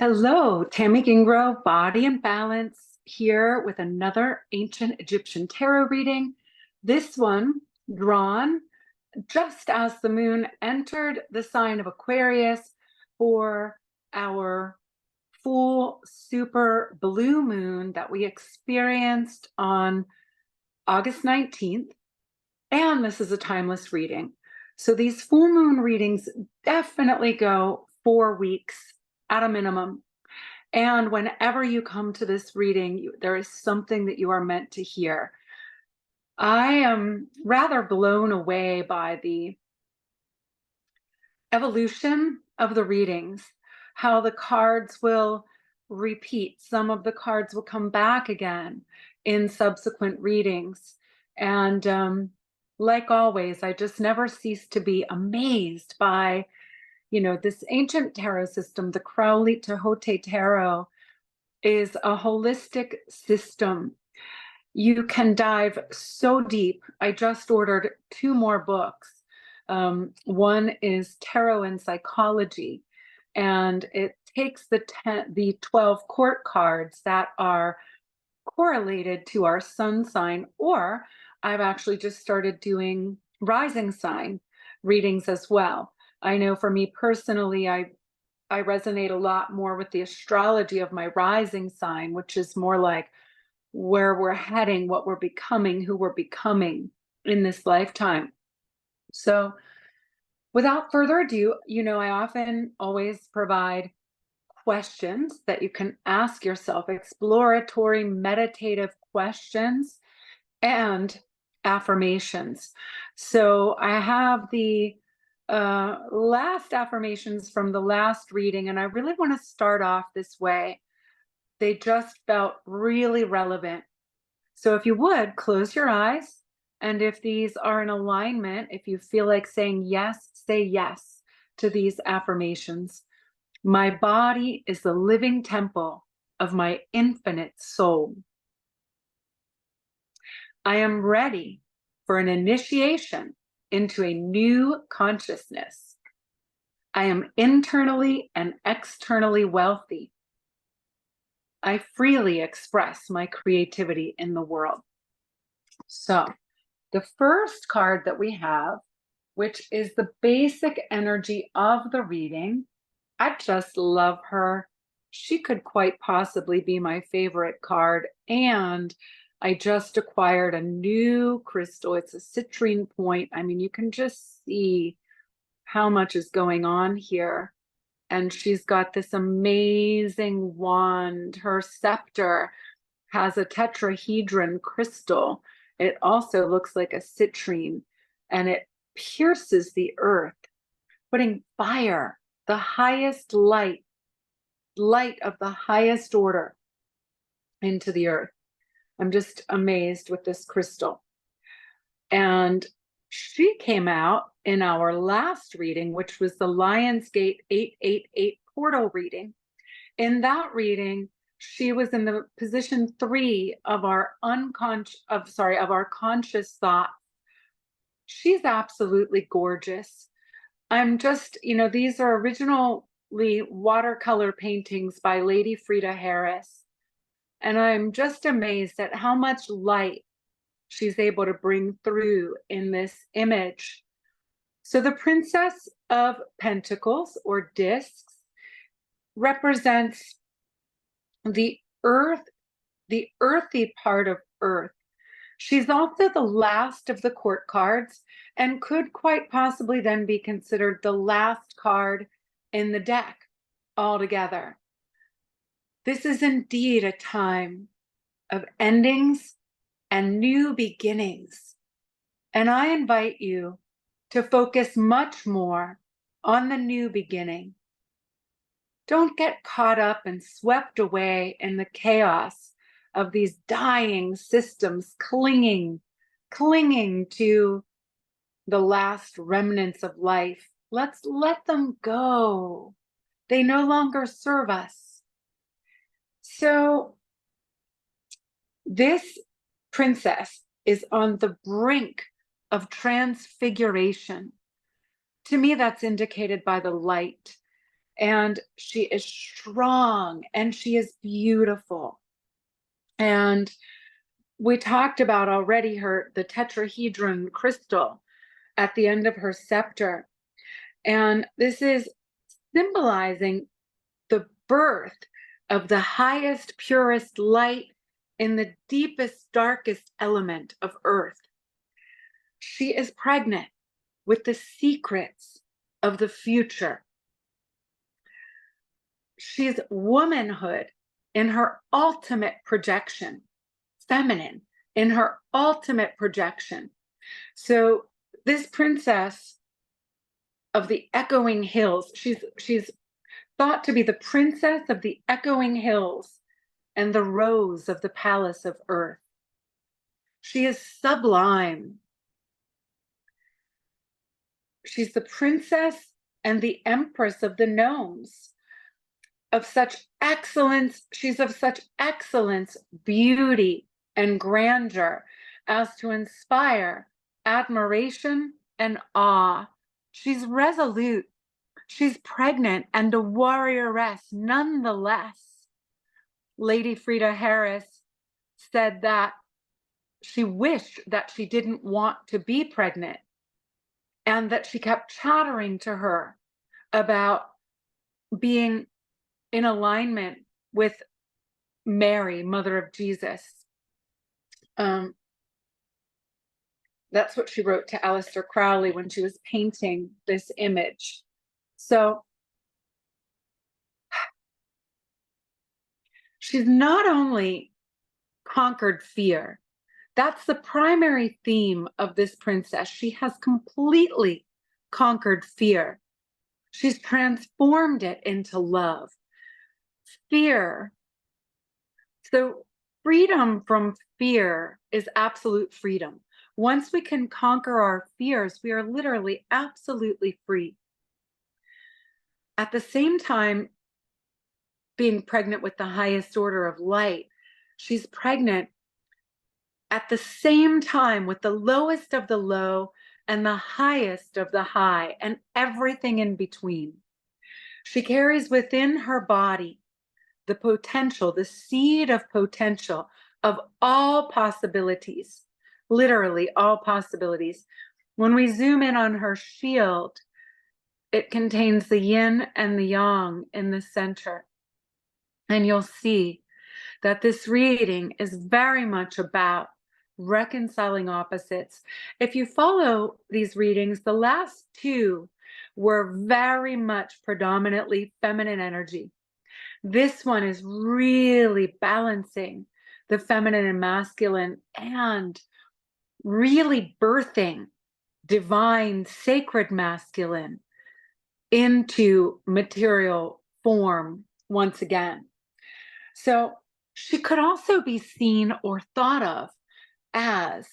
Hello, Tammy Gingro, Body and Balance here with another ancient Egyptian tarot reading. This one drawn just as the moon entered the sign of Aquarius for our full super blue moon that we experienced on August 19th. And this is a timeless reading. So these full moon readings definitely go 4 weeks at a minimum. And whenever you come to this reading, there is something that you are meant to hear. I am rather blown away by the evolution of the readings, how the cards will repeat. Some of the cards will come back again in subsequent readings. And like always, I just never cease to be amazed by this ancient tarot system. The Crowley Tehote Tarot is a holistic system. You can dive so deep. I just ordered 2 more books. One is Tarot and Psychology, and it takes the 12 court cards that are correlated to our sun sign, or I've actually just started doing rising sign readings as well. I know for me personally, I resonate a lot more with the astrology of my rising sign, which is more like where we're heading, what we're becoming, who we're becoming in this lifetime. So without further ado, I often always provide questions that you can ask yourself, exploratory, meditative questions and affirmations. So I have the last affirmations from the last reading, and I really want to start off this way. They just felt really relevant. So if you would, close your eyes. And if these are in alignment, if you feel like saying yes, say yes to these affirmations. My body is the living temple of my infinite soul. I am ready for an initiation into a new consciousness. I am internally and externally wealthy. I freely express my creativity in the world. So the first card that we have, which is the basic energy of the reading, I just love her. She could quite possibly be my favorite card. And I just acquired a new crystal. It's a citrine point. I mean, you can just see how much is going on here. And she's got this amazing wand. Her scepter has a tetrahedron crystal. It also looks like a citrine, and it pierces the earth, putting fire, the highest light of the highest order, into the earth. I'm just amazed with this crystal. And she came out in our last reading, which was the Lionsgate 888 portal reading. In that reading, she was in the position 3 of our conscious thought. She's absolutely gorgeous. I'm just, these are originally watercolor paintings by Lady Frida Harris. And I'm just amazed at how much light she's able to bring through in this image. So the Princess of Pentacles, or discs, represents the earth, the earthy part of earth. She's also the last of the court cards and could quite possibly then be considered the last card in the deck altogether. This is indeed a time of endings and new beginnings. And I invite you to focus much more on the new beginning. Don't get caught up and swept away in the chaos of these dying systems clinging to the last remnants of life. Let's let them go. They no longer serve us. So this princess is on the brink of transfiguration. To me, that's indicated by the light. and she is strong and she is beautiful. And we talked about already the tetrahedron crystal at the end of her scepter. And this is symbolizing the birth of the highest, purest light in the deepest, darkest element of earth. She is pregnant with the secrets of the future. She's womanhood in her ultimate projection, feminine in her ultimate projection. So this princess of the echoing hills, she's thought to be the princess of the echoing hills and the rose of the palace of earth. She is sublime. She's the princess and the empress of the gnomes. Of such excellence, she's of such excellence, beauty, and grandeur as to inspire admiration and awe. She's resolute. She's pregnant and a warrioress nonetheless. Lady Frida Harris said that she wished that she didn't want to be pregnant and that she kept chattering to her about being in alignment with Mary, mother of Jesus. That's what she wrote to Aleister Crowley when she was painting this image. So she's not only conquered fear, that's the primary theme of this princess. She has completely conquered fear. She's transformed it into love. Fear. So freedom from fear is absolute freedom. Once we can conquer our fears, we are literally absolutely free. At the same time, being pregnant with the highest order of light, she's pregnant at the same time with the lowest of the low and the highest of the high and everything in between. She carries within her body the potential, the seed of potential of all possibilities, literally all possibilities. When we zoom in on her shield, it contains the yin and the yang in the center. And you'll see that this reading is very much about reconciling opposites. If you follow these readings, the last two were very much predominantly feminine energy. This one is really balancing the feminine and masculine and really birthing divine, sacred masculine into material form once again. So she could also be seen or thought of as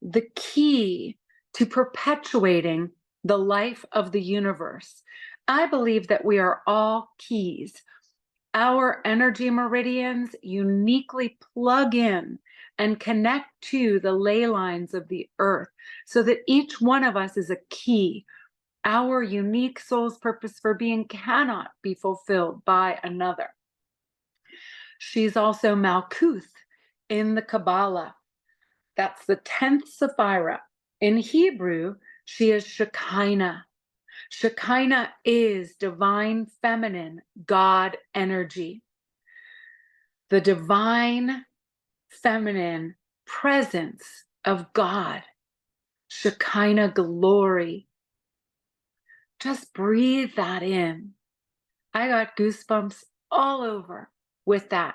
the key to perpetuating the life of the universe. I believe that we are all keys. Our energy meridians uniquely plug in and connect to the ley lines of the earth so that each one of us is a key. Our unique soul's purpose for being cannot be fulfilled by another. She's also Malkuth in the Kabbalah. That's the 10th Sephira. In Hebrew, she is Shekinah. Shekinah is divine feminine God energy. The divine feminine presence of God. Shekinah glory. Just breathe that in. I got goosebumps all over with that.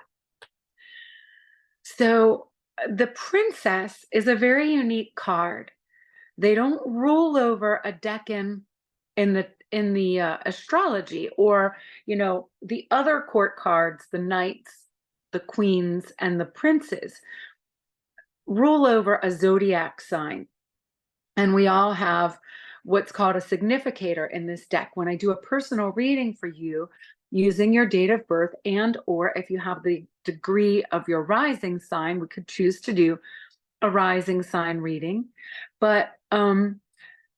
So the princess is a very unique card. They don't rule over a decan in the astrology, or the other court cards, the knights, the queens, and the princes rule over a zodiac sign. And we all have what's called a significator in this deck. When I do a personal reading for you using your date of birth, and or if you have the degree of your rising sign, we could choose to do a rising sign reading. But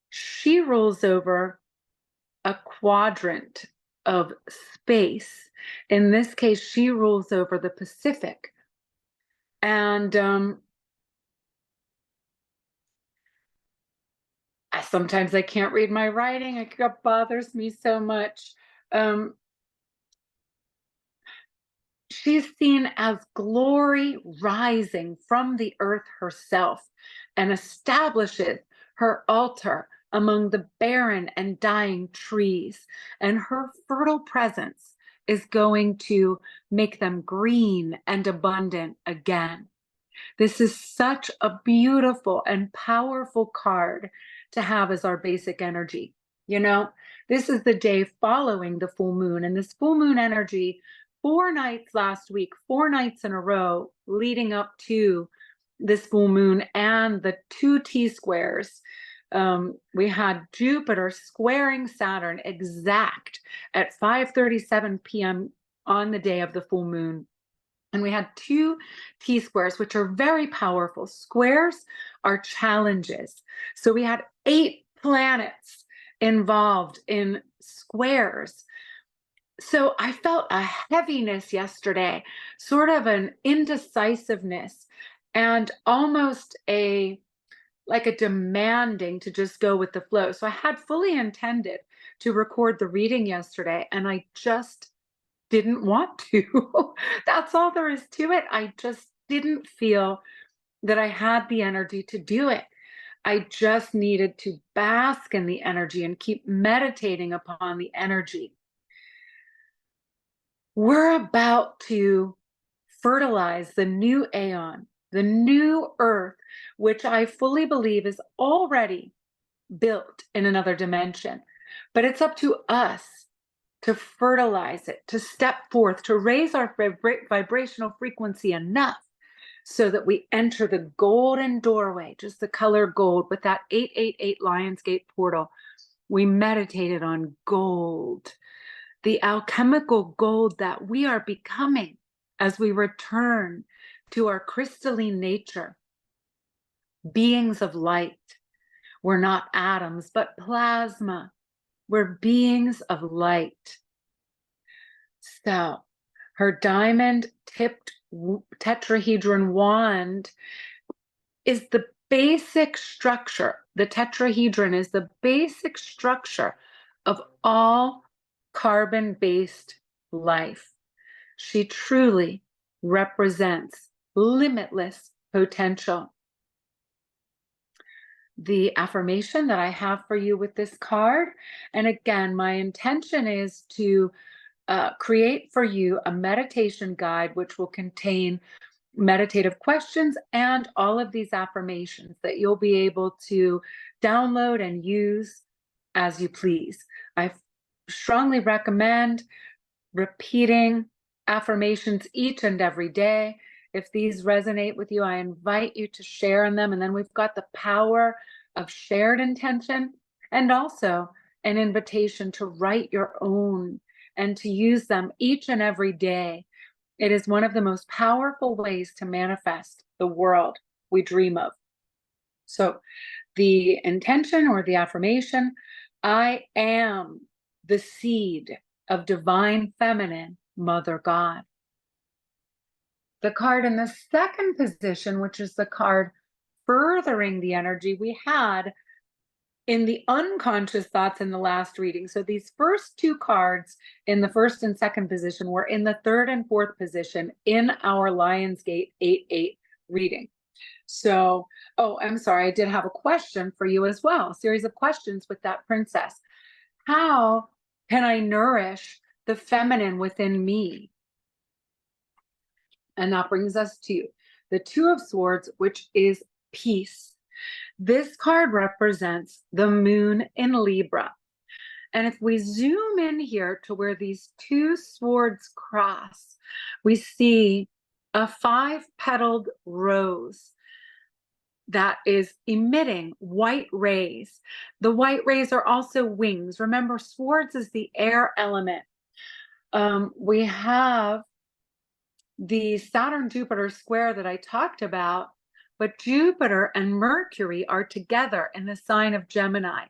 she rules over a quadrant of space. In this case, she rules over the Pacific. And sometimes I can't read my writing. It bothers me so much. Um, she's seen as glory rising from the earth herself and establishes her altar among the barren and dying trees. And her fertile presence is going to make them green and abundant again. This is such a beautiful and powerful card to have as our basic energy. You know, this is the day following the full moon, and this full moon energy, 4 nights last week, 4 nights in a row leading up to this full moon and the two T squares. We had Jupiter squaring Saturn exact at 5:37 p.m. on the day of the full moon. And we had two T squares, which are very powerful. Squares are challenges. So we had 8 planets involved in squares. So I felt a heaviness yesterday, sort of an indecisiveness, and almost like a demanding to just go with the flow. So I had fully intended to record the reading yesterday, and I just didn't want to. That's all there is to it. I just didn't feel that I had the energy to do it. I just needed to bask in the energy and keep meditating upon the energy. We're about to fertilize the new aeon, the new earth, which I fully believe is already built in another dimension. But it's up to us to fertilize it, to step forth, to raise our vibrational frequency enough so that we enter the golden doorway, just the color gold, with that 888 Lionsgate portal. We meditated on gold, the alchemical gold that we are becoming as we return to our crystalline nature, beings of light. We're not atoms, but plasma. We're beings of light. So her diamond tipped tetrahedron wand is the basic structure. The tetrahedron is the basic structure of all carbon-based life. She truly represents limitless potential. The affirmation that I have for you with this card, and again, my intention is to create for you a meditation guide which will contain meditative questions and all of these affirmations that you'll be able to download and use as you please. I strongly recommend repeating affirmations each and every day. If these resonate with you, I invite you to share in them. And then we've got the power of shared intention and also an invitation to write your own and to use them each and every day. It is one of the most powerful ways to manifest the world we dream of. So the intention or the affirmation, I am the seed of divine feminine Mother God. The card in the second position, which is the card furthering the energy we had in the unconscious thoughts in the last reading. So these first two cards in the first and second position were in the third and fourth position in our Lionsgate 8-8 reading. So, oh, I'm sorry, I did have a question for you as well, a series of questions with that princess. How can I nourish the feminine within me? And that brings us to the Two of Swords, which is peace. This card represents the moon in Libra. And if we zoom in here to where these two swords cross, we see a 5-petaled rose that is emitting white rays. The white rays are also wings. Remember, swords is the air element. We have the Saturn-Jupiter square that I talked about, but Jupiter and Mercury are together in the sign of Gemini.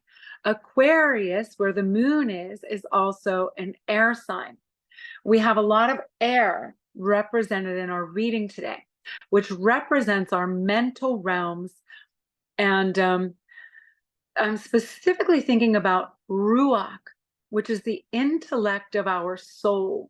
Aquarius, where the moon is also an air sign. We have a lot of air represented in our reading today, which represents our mental realms. And I'm specifically thinking about Ruach, which is the intellect of our soul.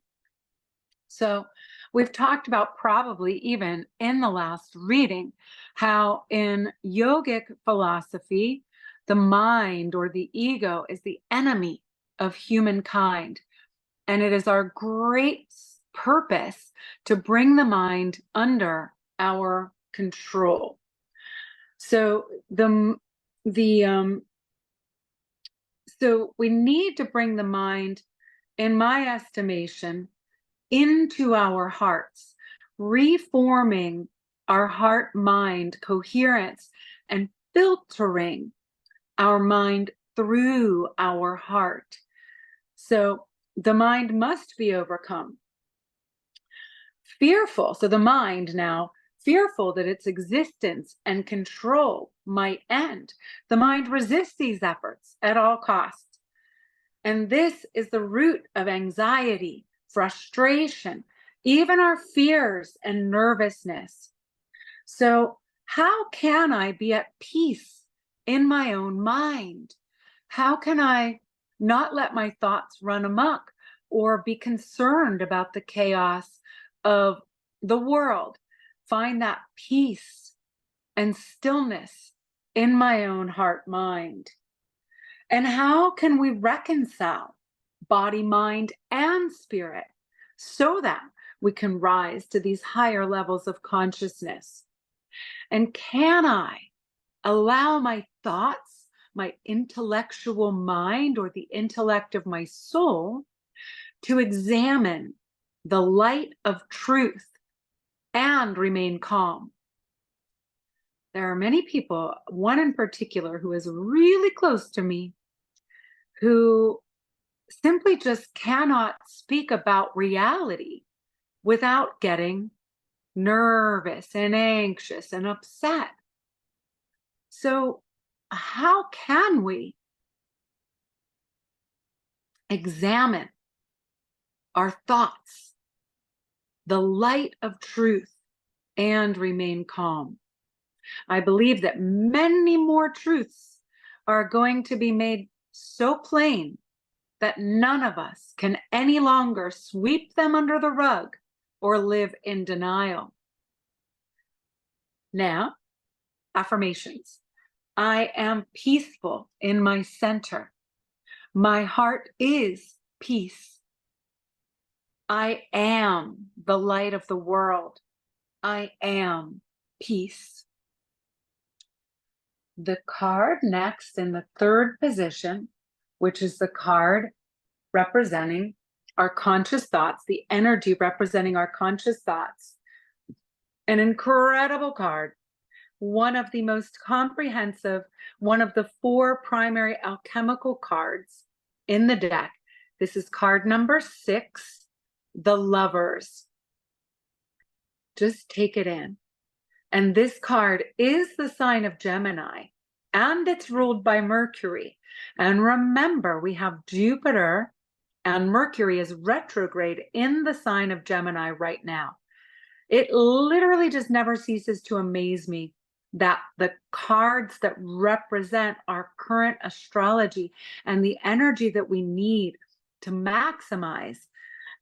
So we've talked about, probably even in the last reading, how in yogic philosophy, the mind or the ego is the enemy of humankind. And it is our great purpose to bring the mind under our control. So so we need to bring the mind, in my estimation, into our hearts, reforming our heart-mind coherence and filtering our mind through our heart. So the mind must be overcome. Fearful, so the mind now, fearful that its existence and control might end. The mind resists these efforts at all costs. And this is the root of anxiety, frustration, even our fears and nervousness. So how can I be at peace in my own mind? How can I not let my thoughts run amok or be concerned about the chaos of the world? Find that peace and stillness in my own heart mind. And how can we reconcile body, mind, and spirit so that we can rise to these higher levels of consciousness? And can I allow my thoughts, my intellectual mind, or the intellect of my soul to examine the light of truth and remain calm? There are many people, one in particular who is really close to me, who simply just cannot speak about reality without getting nervous and anxious and upset. So how can we examine our thoughts, the light of truth, and remain calm? I believe that many more truths are going to be made so plain that none of us can any longer sweep them under the rug or live in denial. Now, affirmations. I am peaceful in my center. My heart is peace. I am the light of the world. I am peace. The card next in the third position, which is the card representing our conscious thoughts, the energy representing our conscious thoughts. An incredible card, one of the most comprehensive, one of the 4 primary alchemical cards in the deck. This is card number 6, the Lovers. Just take it in. And this card is the sign of Gemini, and it's ruled by Mercury. And remember, we have Jupiter and Mercury is retrograde in the sign of Gemini right now. It literally just never ceases to amaze me that the cards that represent our current astrology and the energy that we need to maximize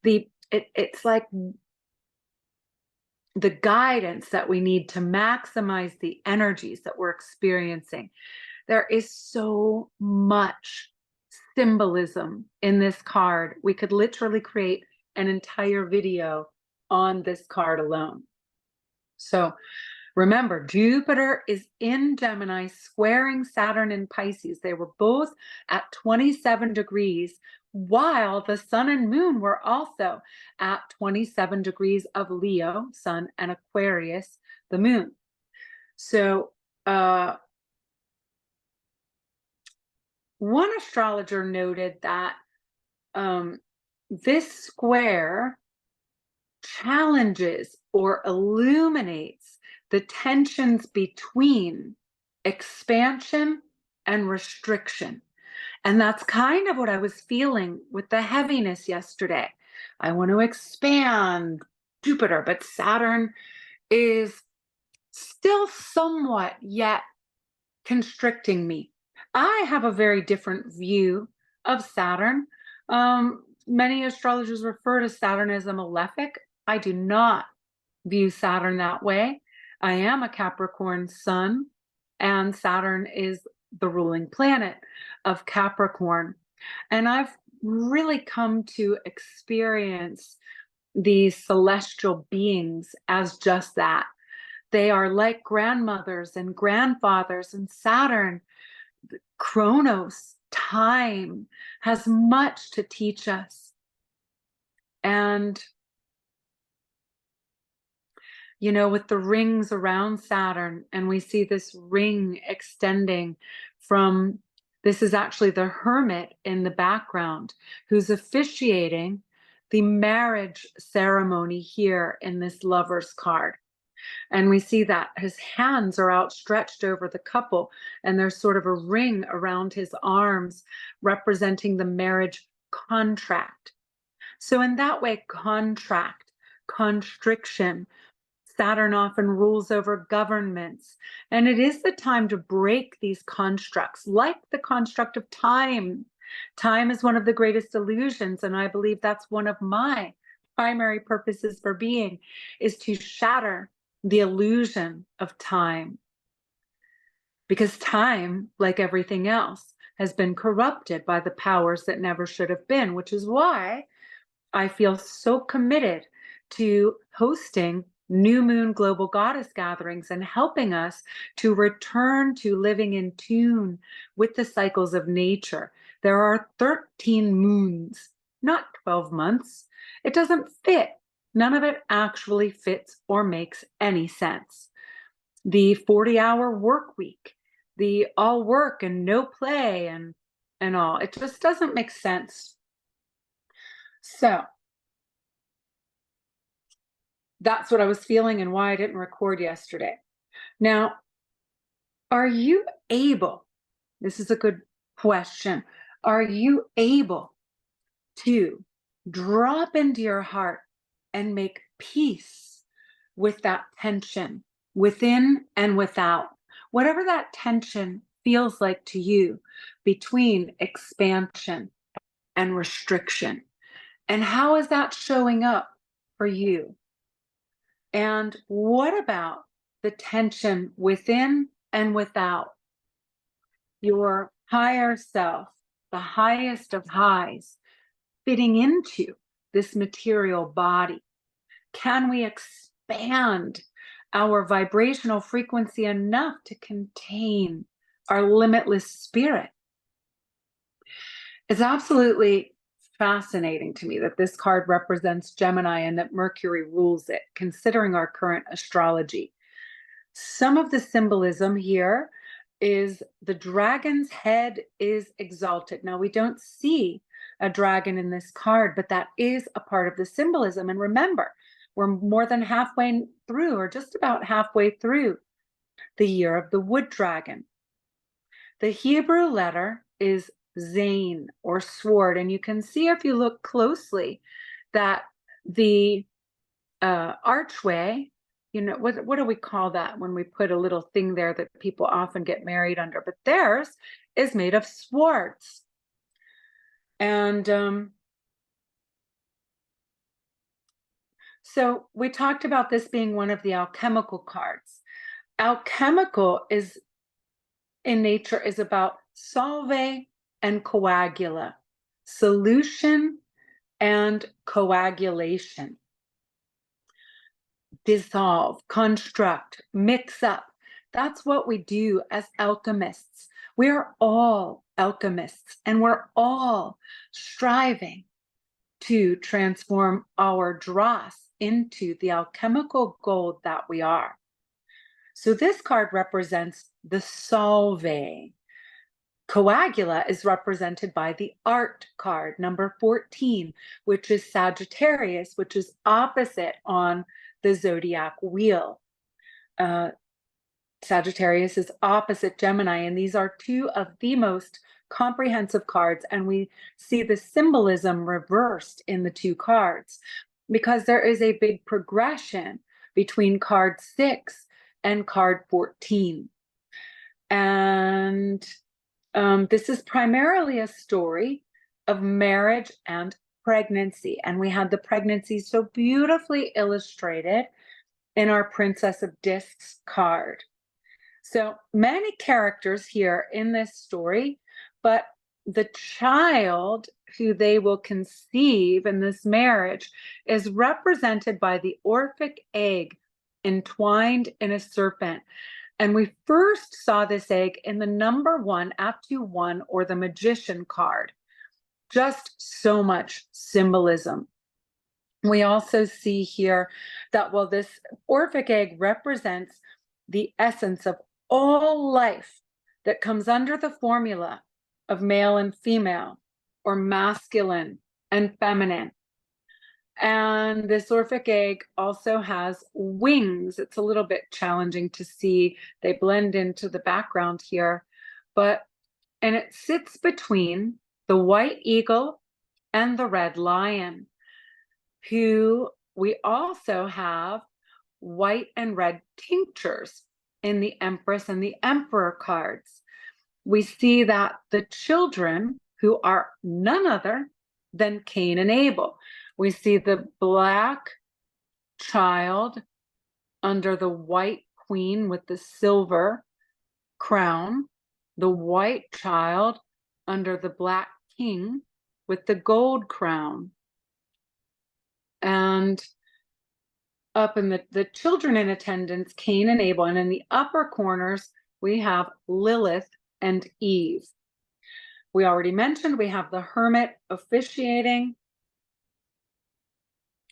it's like the guidance that we need to maximize the energies that we're experiencing. There is so much symbolism in this card. We could literally create an entire video on this card alone. So remember, Jupiter is in Gemini, squaring Saturn in Pisces. They were both at 27 degrees, while the sun and moon were also at 27 degrees of Leo, sun, and Aquarius, the moon. So one astrologer noted that this square challenges or illuminates the tensions between expansion and restriction. And that's kind of what I was feeling with the heaviness yesterday. I want to expand Jupiter, but Saturn is still somewhat yet constricting me. I have a very different view of Saturn. Many astrologers refer to Saturn as a malefic. I do not view Saturn that way. I am a Capricorn sun, and Saturn is the ruling planet of Capricorn. And I've really come to experience these celestial beings as just that. They are like grandmothers and grandfathers, and Saturn, Chronos, time, has much to teach us. And, you know, with the rings around Saturn, and we see this ring extending from, this is actually the hermit in the background who's officiating the marriage ceremony here in this lover's card. And we see that his hands are outstretched over the couple, and there's sort of a ring around his arms representing the marriage contract. So in that way, contract, constriction, Saturn often rules over governments. And it is the time to break these constructs, like the construct of time. Time is one of the greatest illusions, and I believe that's one of my primary purposes for being, is to shatter the illusion of time. Because time, like everything else, has been corrupted by the powers that never should have been, which is why I feel so committed to hosting new moon global goddess gatherings and helping us to return to living in tune with the cycles of nature. There are 13 moons, not 12 months. It doesn't fit. None of it actually fits or makes any sense. The 40-hour work week, the all work and no play and all, it just doesn't make sense. So that's what I was feeling and why I didn't record yesterday. Now, are you able, this is a good question, are you able to drop into your heart and make peace with that tension within and without? Whatever that tension feels like to you between expansion and restriction. And how is that showing up for you? And what about the tension within and without? Your higher self, the highest of highs, fitting into this material body. Can we expand our vibrational frequency enough to contain our limitless spirit? It's absolutely fascinating to me that this card represents Gemini and that Mercury rules it, considering our current astrology. Some of the symbolism here is the dragon's head is exalted. Now, we don't see a dragon in this card, but that is a part of the symbolism. And remember, we're more than halfway through, or just about halfway through, the year of the wood dragon. The Hebrew letter is Zain, or sword, and you can see if you look closely that the archway, you know, what do we call that when we put a little thing there that people often get married under? But theirs is made of swords. And so we talked about this being one of the alchemical cards. Alchemical is in nature is about solve and coagula, solution and coagulation. Dissolve, construct, mix up. That's what we do as alchemists. We are all alchemists, and we're all striving to transform our dross into the alchemical gold that we are. So this card represents the solve. Coagula is represented by the art card, number 14, which is Sagittarius, which is opposite on the zodiac wheel. Sagittarius is opposite Gemini, and these are two of the most comprehensive cards, and we see the symbolism reversed in the two cards because there is a big progression between card 6 and card 14. And this is primarily a story of marriage and pregnancy. And we had the pregnancy so beautifully illustrated in our Princess of Discs card. So many characters here in this story, but the child who they will conceive in this marriage is represented by the Orphic egg entwined in a serpent. And we first saw this egg in the number 1, Atu1, or the Magician card. Just so much symbolism. We also see here that while this Orphic egg represents the essence of all life that comes under the formula of male and female, or masculine and feminine. And this Orphic egg also has wings. It's a little bit challenging to see. They blend into the background here, and it sits between the white eagle and the red lion, who we also have white and red tinctures in the Empress and the Emperor cards. We see that the children, who are none other than Cain and Abel. We see the black child under the white queen with the silver crown, the white child under the black king with the gold crown. And up in the children in attendance, Cain and Abel, and in the upper corners, we have Lilith and Eve. We already mentioned we have the hermit officiating.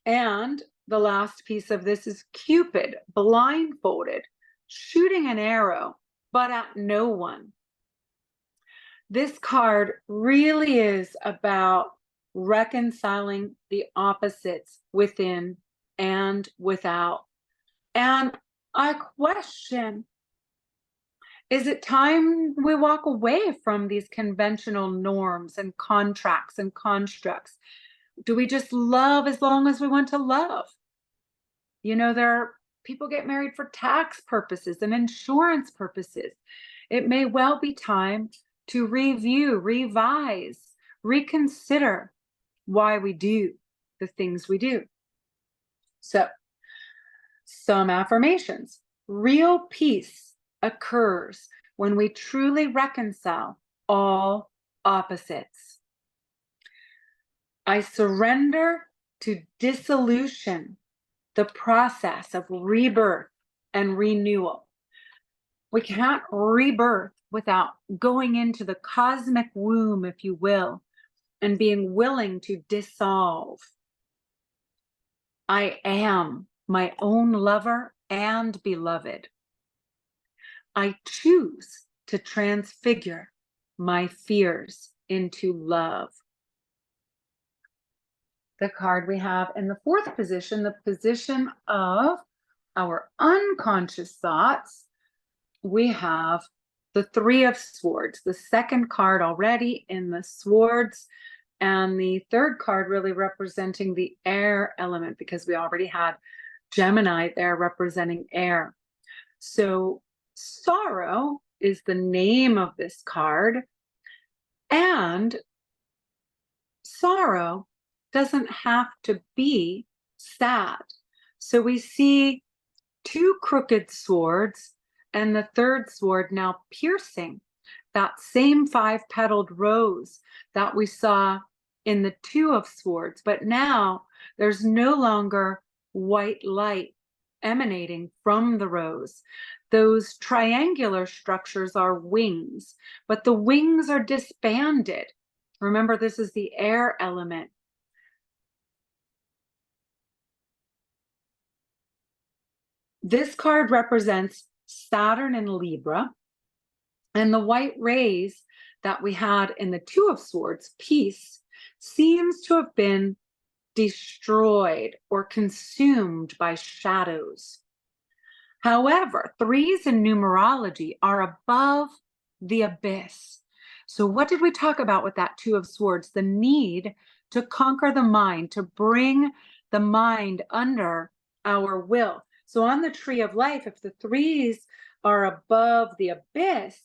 And the last piece of this is Cupid, blindfolded, shooting an arrow, but at no one. This card really is about reconciling the opposites within and without. And I question, is it time we walk away from these conventional norms and contracts and constructs? Do we just love as long as we want to love? You know, people get married for tax purposes and insurance purposes. It may well be time to review, revise, reconsider why we do the things we do. So, some affirmations. Real peace occurs when we truly reconcile all opposites. I surrender to dissolution, the process of rebirth and renewal. We can't rebirth without going into the cosmic womb, if you will, and being willing to dissolve. I am my own lover and beloved. I choose to transfigure my fears into love. The card we have in the 4th position, the position of our unconscious thoughts, we have the 3 of Swords, the 2nd card already in the Swords, and the 3rd card really representing the air element, because we already had Gemini there representing air. So sorrow is the name of this card, and sorrow doesn't have to be sad. So we see 2 crooked swords and the 3rd sword now piercing that same 5-petaled rose that we saw in the 2 of Swords. But now there's no longer white light emanating from the rose. Those triangular structures are wings, but the wings are disbanded. Remember, this is the air element. This card represents Saturn in Libra, and the white rays that we had in the 2 of Swords, peace, seems to have been destroyed or consumed by shadows. However, 3s in numerology are above the abyss. So what did we talk about with that Two of Swords? The need to conquer the mind, to bring the mind under our will. So on the Tree of Life, if the threes are above the abyss,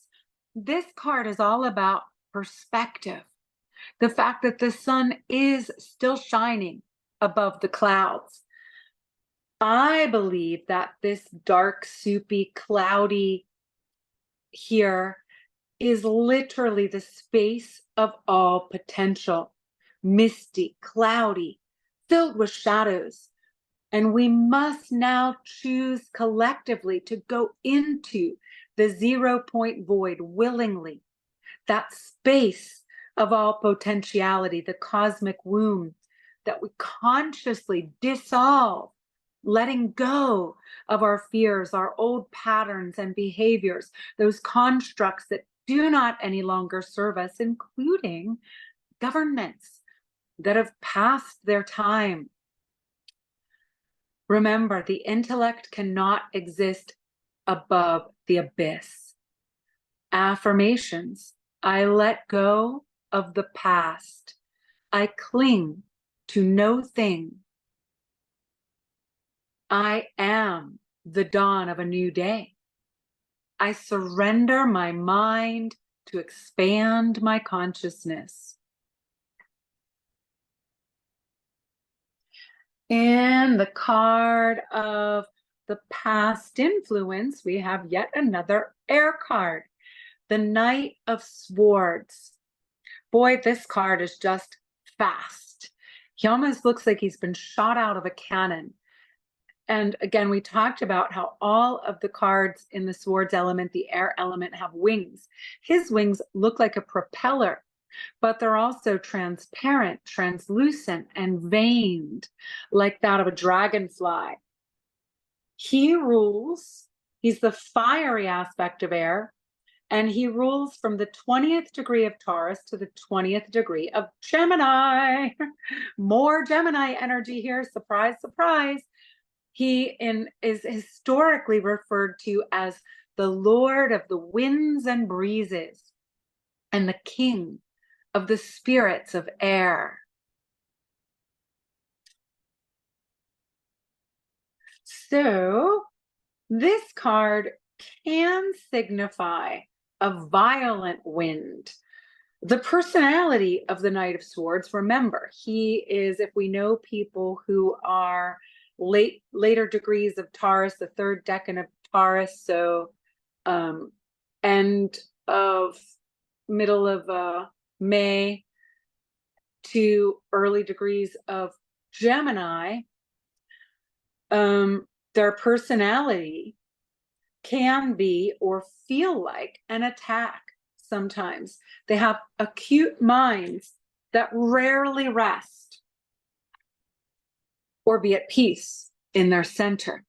this card is all about perspective. The fact that the sun is still shining above the clouds. I believe that this dark, soupy, cloudy here is literally the space of all potential, misty, cloudy, filled with shadows. And we must now choose collectively to go into the 0 point void willingly, that space of all potentiality, the cosmic womb that we consciously dissolve, letting go of our fears, our old patterns and behaviors, those constructs that do not any longer serve us, including governments that have passed their time. Remember, the intellect cannot exist above the abyss. Affirmations. I let go of the past. I cling to no thing. I am the dawn of a new day. I surrender my mind to expand my consciousness. In the card of the past influence, we have yet another air card, the Knight of Swords. Boy, this card is just fast. He almost looks like he's been shot out of a cannon. And again, we talked about how all of the cards in the swords element, the air element, have wings. His wings look like a propeller, but they're also transparent, translucent, and veined, like that of a dragonfly. He rules, he's the fiery aspect of air, and he rules from the 20th degree of Taurus to the 20th degree of Gemini. More Gemini energy here, surprise, surprise. He is historically referred to as the Lord of the winds and breezes and the king of the spirits of air. So this card can signify a violent wind. The personality of the Knight of Swords, remember, he is, if we know people who are later degrees of Taurus, the third decan of Taurus, so end of middle of May to early degrees of Gemini, their personality can be or feel like an attack sometimes. They have acute minds that rarely rest or be at peace in their center.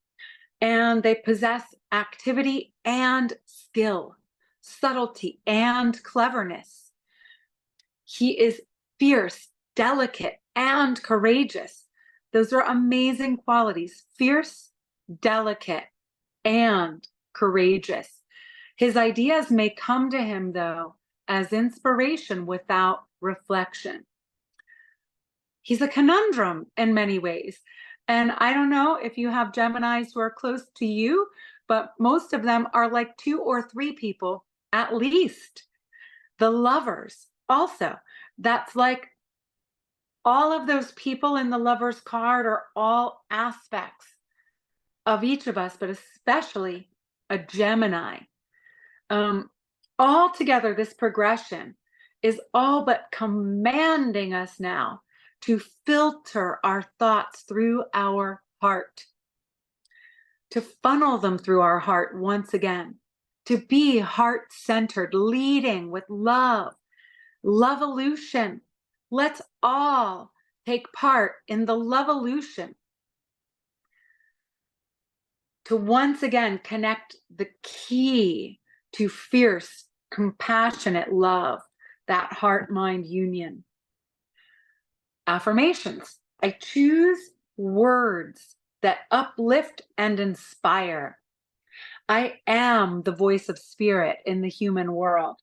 And they possess activity and skill, subtlety and cleverness. He is fierce, delicate, and courageous. Those are amazing qualities. Fierce, delicate, and courageous. His ideas may come to him, though, as inspiration without reflection. He's a conundrum in many ways. And I don't know if you have Geminis who are close to you, but most of them are like 2 or 3 people at least. The Lovers also. That's like all of those people in the Lovers card are all aspects of each of us, but especially a Gemini. Altogether, this progression is all but commanding us now to filter our thoughts through our heart, to funnel them through our heart once again, to be heart-centered, leading with love, love-evolution. Let's all take part in the love-evolution to once again connect the key to fierce, compassionate love, that heart-mind union. Affirmations. I choose words that uplift and inspire. I am the voice of spirit in the human world.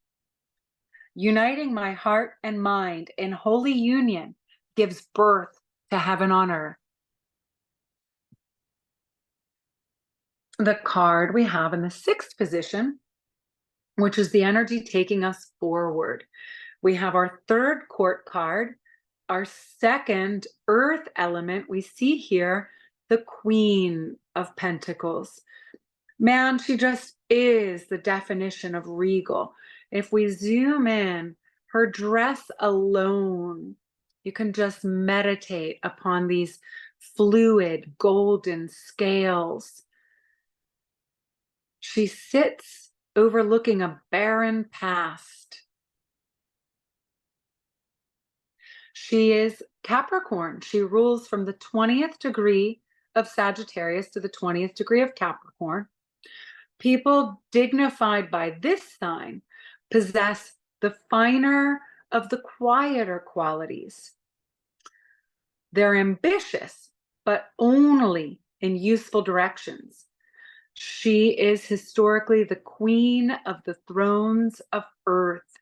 Uniting my heart and mind in holy union gives birth to heaven on earth. The card we have in the 6th position, which is the energy taking us forward. We have our 3rd court card, our 2nd earth element. We see here the Queen of Pentacles. Man, she just is the definition of regal. If we zoom in, her dress alone, you can just meditate upon these fluid golden scales. She sits overlooking a barren past. She is Capricorn. She rules from the 20th degree of Sagittarius to the 20th degree of Capricorn. People dignified by this sign possess the finer of the quieter qualities. They're ambitious, but only in useful directions. She is historically the queen of the thrones of earth.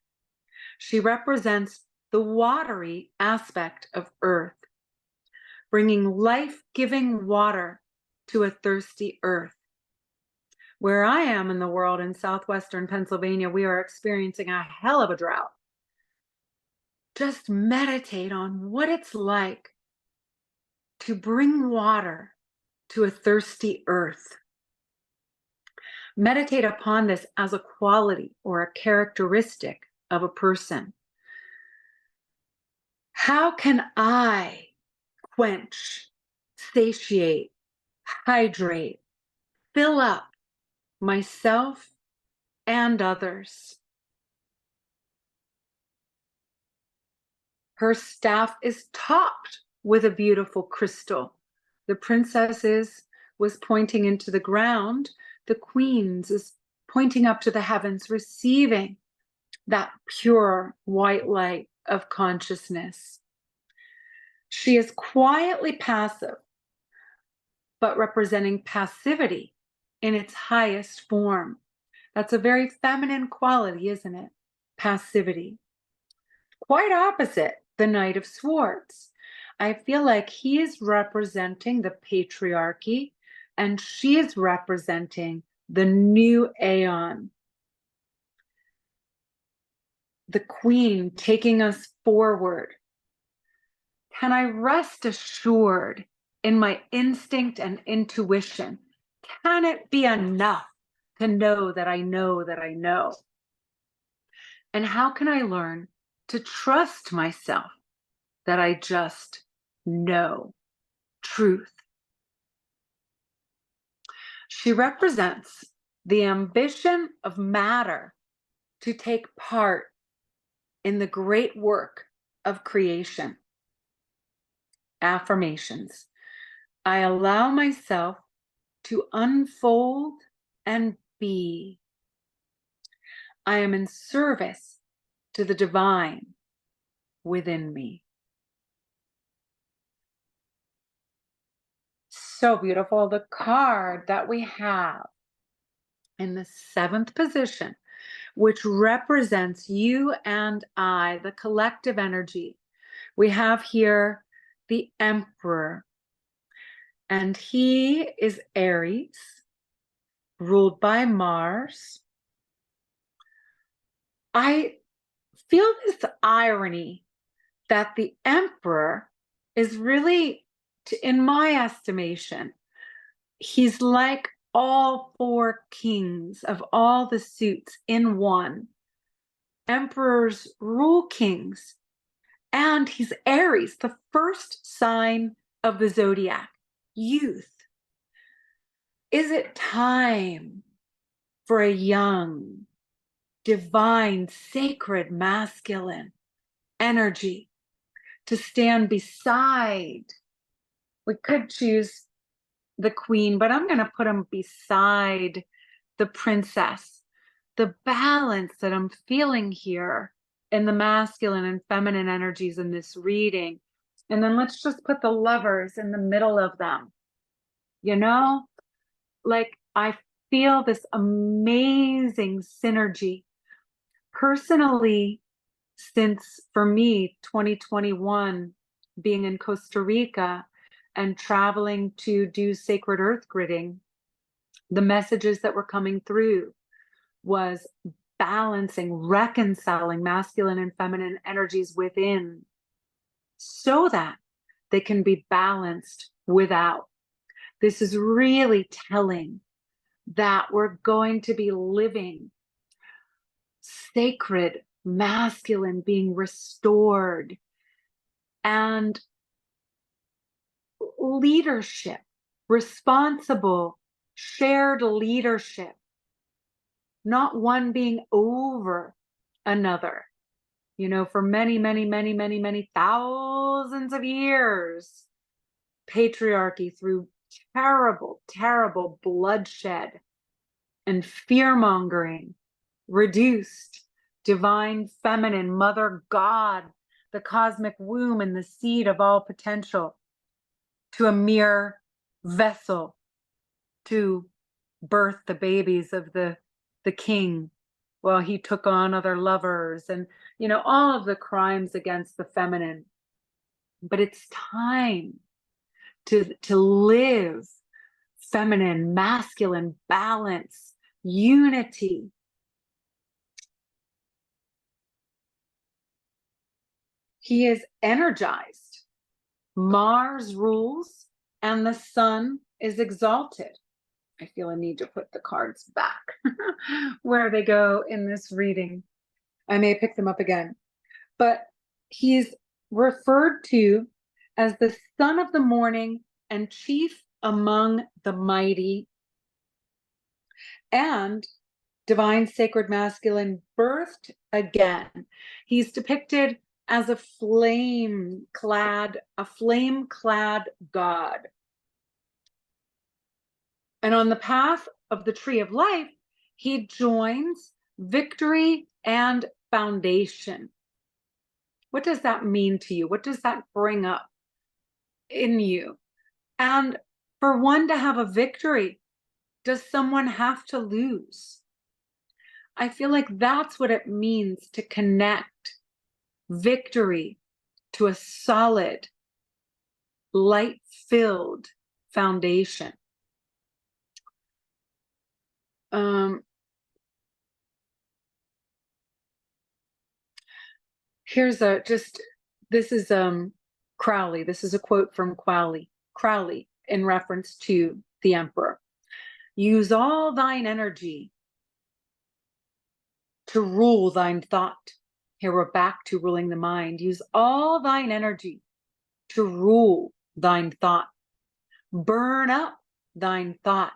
She represents the watery aspect of earth, bringing life-giving water to a thirsty earth. Where I am in the world in southwestern Pennsylvania, we are experiencing a hell of a drought. Just meditate on what it's like to bring water to a thirsty earth. Meditate upon this as a quality or a characteristic of a person. How can I quench, satiate, hydrate, fill up myself and others? Her staff is topped with a beautiful crystal. The princess was pointing into the ground. The queen's is pointing up to the heavens, receiving that pure white light of consciousness. She is quietly passive, but representing passivity in its highest form. That's a very feminine quality, isn't it? Passivity. Quite opposite the Knight of Swords. I feel like he is representing the patriarchy and she is representing the new aeon. The queen taking us forward. Can I rest assured in my instinct and intuition? Can it be enough to know that I know that I know? And how can I learn to trust myself that I just know truth? She represents the ambition of matter to take part in the great work of creation. Affirmations. I allow myself to unfold and be. I am in service to the divine within me. So beautiful. The card that we have in the 7th position, which represents you and I, the collective energy. We have here the Emperor, and he is Aries, ruled by Mars. I feel this irony that the Emperor is really, in my estimation, he's like all 4 kings of all the suits in one. Emperors rule kings, and he's Aries, the first sign of the zodiac, youth. Is it time for a young, divine, sacred, masculine energy to stand beside? We could choose the queen, but I'm going to put him beside the princess. The balance that I'm feeling here in the masculine and feminine energies in this reading. And then let's just put the Lovers in the middle of them. You know, like I feel this amazing synergy. Personally, since for me, 2021, being in Costa Rica and traveling to do sacred earth gridding, the messages that were coming through was balancing, reconciling masculine and feminine energies within so that they can be balanced without. This is really telling that we're going to be living sacred, masculine being restored, and leadership, responsible, shared leadership, not one being over another. You know, for many, many, many, many, many thousands of years, patriarchy through terrible, terrible bloodshed and fear mongering reduced divine feminine, mother God, the cosmic womb and the seed of all potential, to a mere vessel to birth the babies of the king while he took on other lovers, and you know, all of the crimes against the feminine. But it's time to live feminine, masculine balance, unity. He is energized. Mars rules and the sun is exalted. I feel a need to put the cards back where they go in this reading. I may pick them up again. But he's referred to as the son of the morning and chief among the mighty, and divine sacred masculine birthed again. He's depicted as a flame-clad god. And on the path of the tree of life, he joins victory and foundation. What does that mean to you? What does that bring up in you? And for one to have a victory, does someone have to lose? I feel like that's what it means to connect victory to a solid, light-filled foundation. Here's this is Crowley. This is a quote from Crowley in reference to the emperor. Use all thine energy to rule thine thought. Here we're back to ruling the mind. Use all thine energy to rule thine thought. Burn up thine thought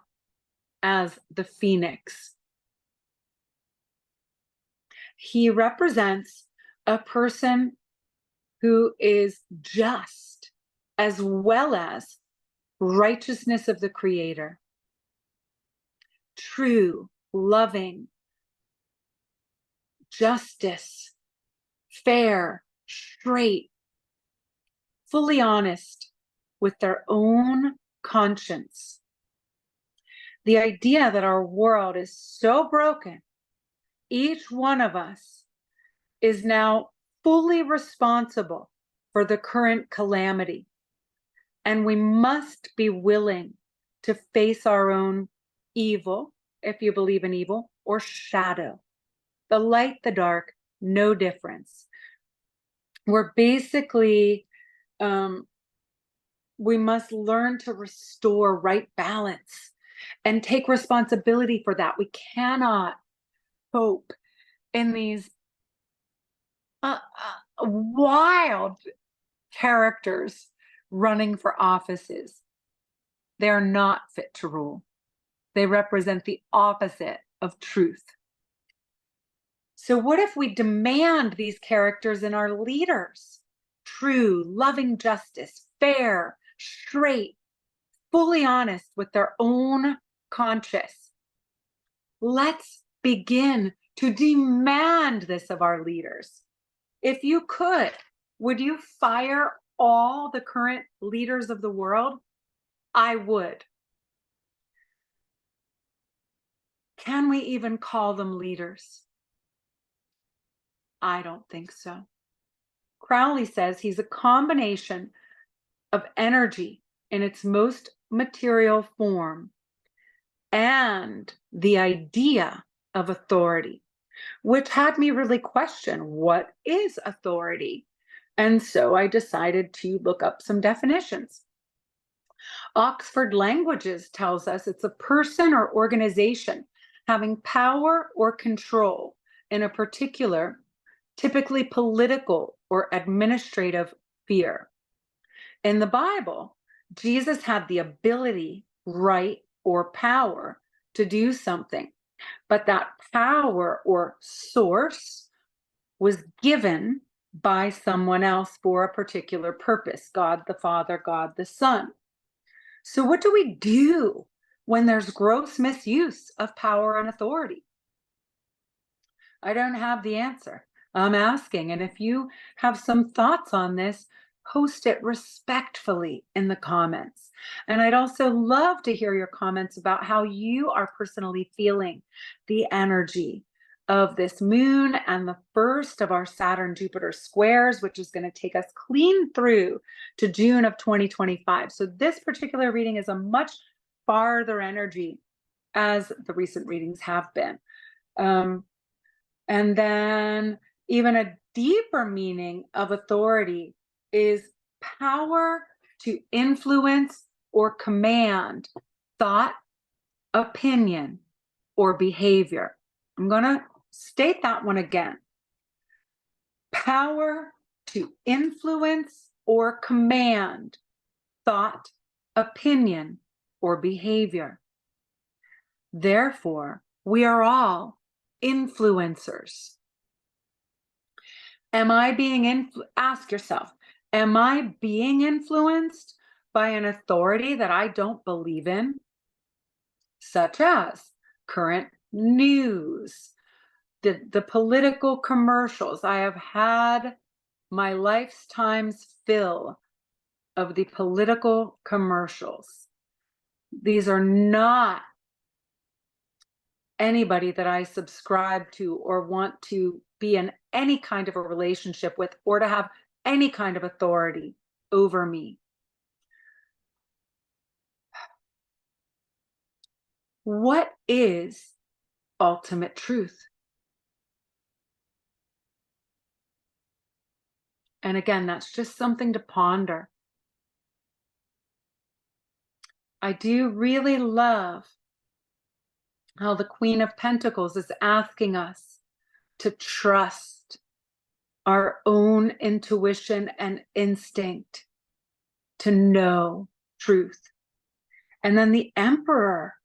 as the phoenix. He represents a person who is just, as well as righteousness of the Creator, true, loving, justice, fair, straight, fully honest with their own conscience. The idea that our world is so broken, each one of us is now fully responsible for the current calamity. And we must be willing to face our own evil, if you believe in evil, or shadow. The light, the dark, no difference. We're basically, we must learn to restore right balance and take responsibility for that. We cannot hope in these wild characters running for offices. They're not fit to rule. They represent the opposite of truth. So what if we demand these characters in our leaders? True, loving justice, fair, straight, fully honest with their own conscience. Let's begin to demand this of our leaders. If you could, would you fire all the current leaders of the world? I would. Can we even call them leaders? I don't think so. Crowley says he's a combination of energy in its most material form and the idea of authority, which had me really question what is authority. And so I decided to look up some definitions. Oxford Languages tells us it's a person or organization having power or control in a particular, typically political or administrative sphere. In the Bible, Jesus had the ability, right, or power to do something, but that power or source was given by someone else for a particular purpose, God the Father, God the Son. So, what do we do when there's gross misuse of power and authority? I don't have the answer. I'm asking. And if you have some thoughts on this, post it respectfully in the comments. And I'd also love to hear your comments about how you are personally feeling the energy of this moon and the first of our Saturn Jupiter squares, which is going to take us clean through to June of 2025. So this particular reading is a much farther energy as the recent readings have been. And then even a deeper meaning of authority is power to influence or command thought, opinion, or behavior. I'm going to state that one again. Power to influence or command thought, opinion, or behavior. Therefore, we are all influencers. Ask yourself, am I being influenced by an authority that I don't believe in? Such as current news, the political commercials. I have had my lifetime's fill of the political commercials. These are not anybody that I subscribe to or want to be in any kind of a relationship with or to have any kind of authority over me. What is ultimate truth? And again, that's just something to ponder. I do really love how the Queen of Pentacles is asking us to trust our own intuition and instinct to know truth. And then the Emperor,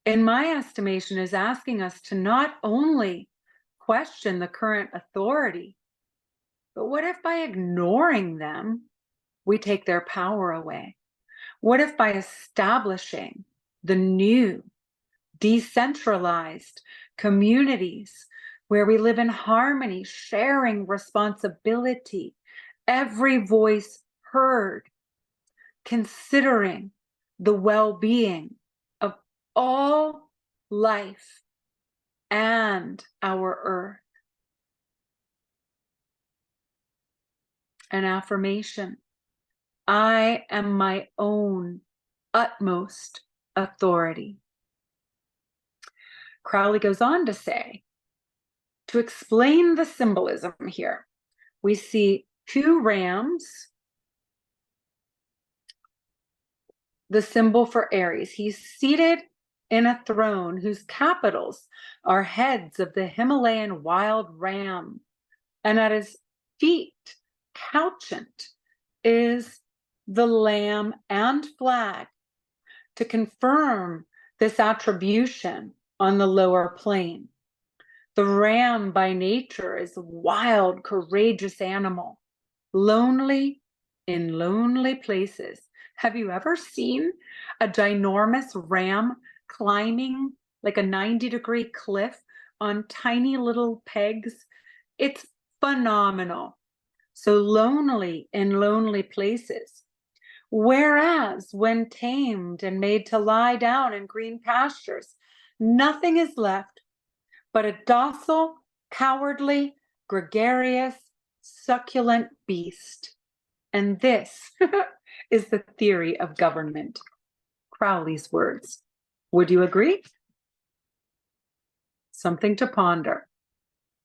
in my estimation, is asking us to not only question the current authority, but what if by ignoring them, we take their power away? What if by establishing the new, decentralized communities where we live in harmony, sharing responsibility, every voice heard, considering the well-being of all life and our earth? An affirmation: I am my own utmost authority. Crowley goes on to say, to explain the symbolism here, we see two rams, the symbol for Aries. He's seated in a throne whose capitals are heads of the Himalayan wild ram, and at his feet, couchant, is the lamb and flag to confirm this attribution on the lower plane. The ram by nature is a wild, courageous animal, lonely in lonely places. Have you ever seen a ginormous ram climbing like a 90-degree cliff on tiny little pegs? It's phenomenal. So lonely in lonely places. Whereas when tamed and made to lie down in green pastures, nothing is left but a docile, cowardly, gregarious, succulent beast. And this is the theory of government. Crowley's words. Would you agree? Something to ponder.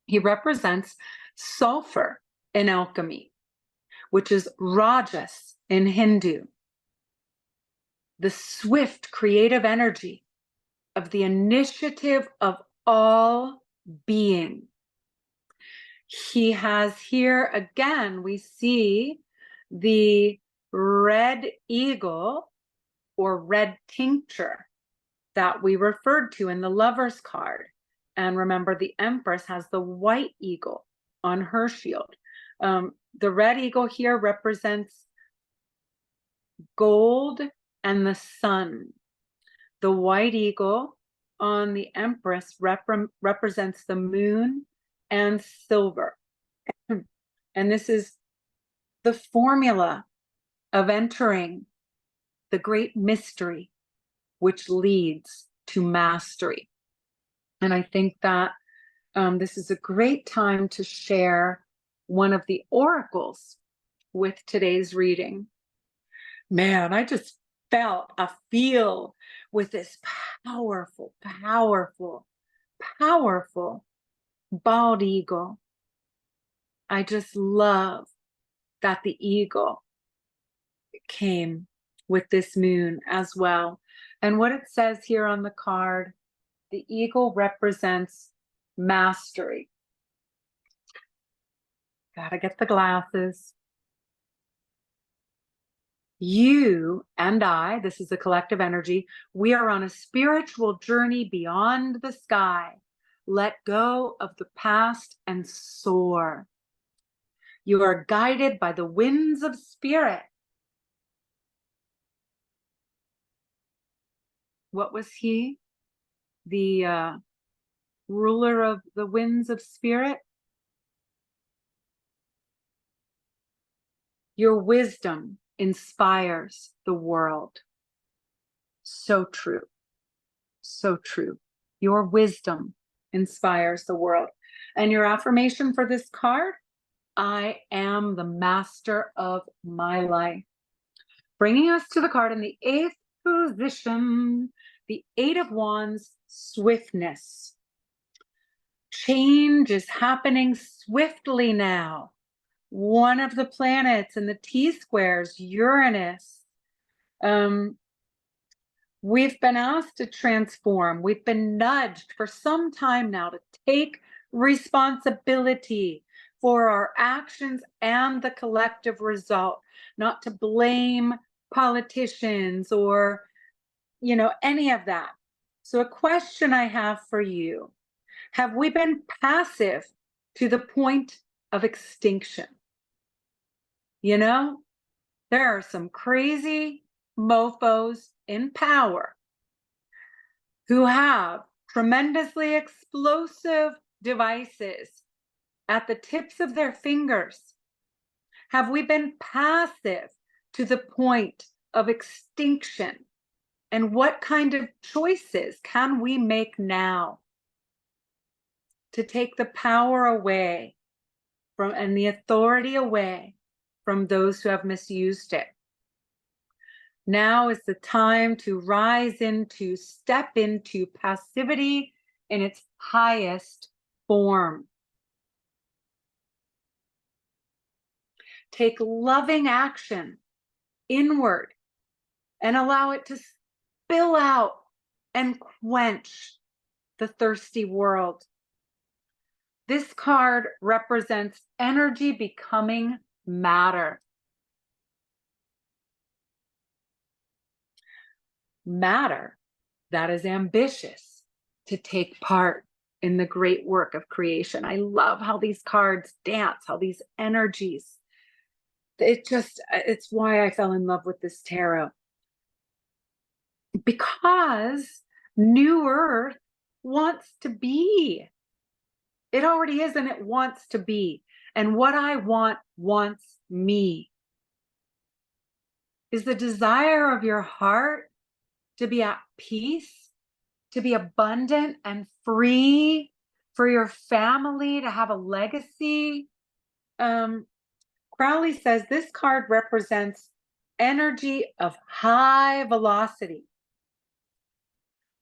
He represents sulfur in alchemy, which is Rajas in Hindu, the swift creative energy of the initiative of all being. He has here again, we see the red eagle or red tincture that we referred to in the Lover's card. And remember, the Empress has the white eagle on her shield. The red eagle here represents gold and the sun. The white eagle on the Empress represents the moon and silver. And this is the formula of entering the great mystery, which leads to mastery. And I think that this is a great time to share one of the oracles with today's reading. Man, I just felt a feel with this powerful, powerful, powerful bald eagle. I just love that the eagle came with this moon as well. And what it says here on the card, the eagle represents mastery. Gotta get the glasses. You and I, this is a collective energy, we are on a spiritual journey beyond the sky. Let go of the past and soar. You are guided by the winds of spirit. What was he? The ruler of the winds of spirit? Your wisdom inspires the world. So true. So true. Your wisdom inspires the world. And your affirmation for this card? I am the master of my life. Bringing us to the card in the 8th position, the 8 of Wands, swiftness. Change is happening swiftly now. One of the planets in the T-squares, Uranus, we've been asked to transform. We've been nudged for some time now to take responsibility for our actions and the collective result, not to blame politicians or, any of that. So a question I have for you, have we been passive to the point of extinction? There are some crazy mofos in power who have tremendously explosive devices at the tips of their fingers. Have we been passive to the point of extinction? And what kind of choices can we make now to take the power away from and the authority away from those who have misused it? Now is the time to step into passivity in its highest form. Take loving action inward and allow it to spill out and quench the thirsty world. This card represents energy becoming matter. Matter that is ambitious to take part in the great work of creation. I love how these cards dance, how these energies, it's why I fell in love with this tarot. Because New Earth wants to be. It already is, and it wants to be. And what I want wants me. Is the desire of your heart to be at peace, to be abundant and free, for your family to have a legacy. Crowley says this card represents energy of high velocity,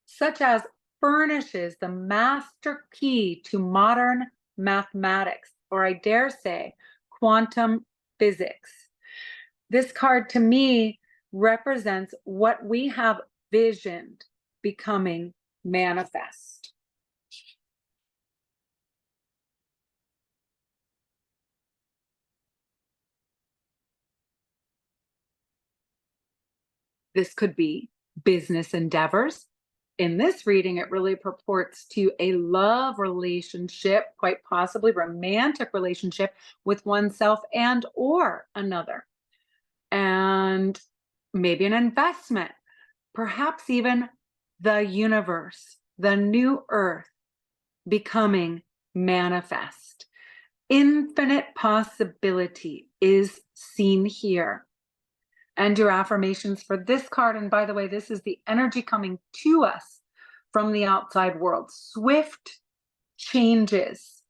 such as furnishes the master key to modern mathematics, or I dare say, quantum physics. This card to me represents what we have visioned becoming manifest. This could be business endeavors. In this reading, it really purports to a love relationship, quite possibly romantic relationship with oneself and or another. And maybe an investment, perhaps even the universe, the new earth becoming manifest. Infinite possibility is seen here. And your affirmations for this card, and by the way, this is the energy coming to us from the outside world. Swift changes.